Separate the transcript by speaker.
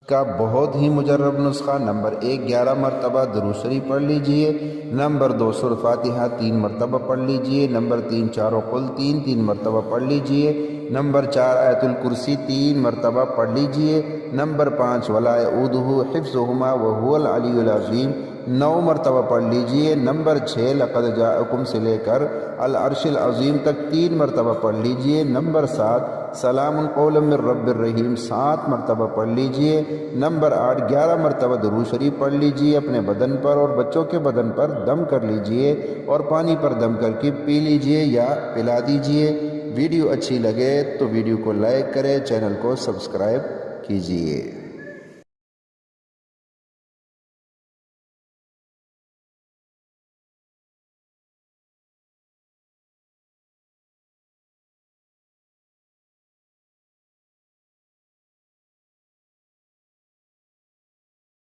Speaker 1: کا بہت ہی مجرب نسخہ۔ نمبر 1 11 مرتبہ درود شریف پڑھ لیجئے۔ نمبر 2 سورۃ فاتحہ 3 مرتبہ پڑھ لیجئے۔ نمبر 3 چاروں قل 3 مرتبہ پڑھ لیجئے۔ نمبر 4 آیت الکرسی 3 مرتبہ پڑھ لیجئے۔ نمبر 5 ولا یؤودہ حفظہما وہو العلی العظیم 9 مرتبہ پڑھ لیجئے۔ نمبر 6 لقد جاءکم سے لے کر العرش العظیم تک 3 مرتبہ پڑھ لیجئے۔ نمبر 7 سلام قولا من رب الرحیم 7 مرتبہ پڑھ لیجئے۔ نمبر 8 11 مرتبہ درود شریف پڑھ لیجئے۔ اپنے بدن پر اور بچوں کے بدن پر دم کر لیجئے اور پانی پر دم کر کے پی لیجئے یا پلا دیجئے۔ ویڈیو اچھی لگے تو ویڈیو کو لائک کریں، چینل کو سبسکرائب کیجئے۔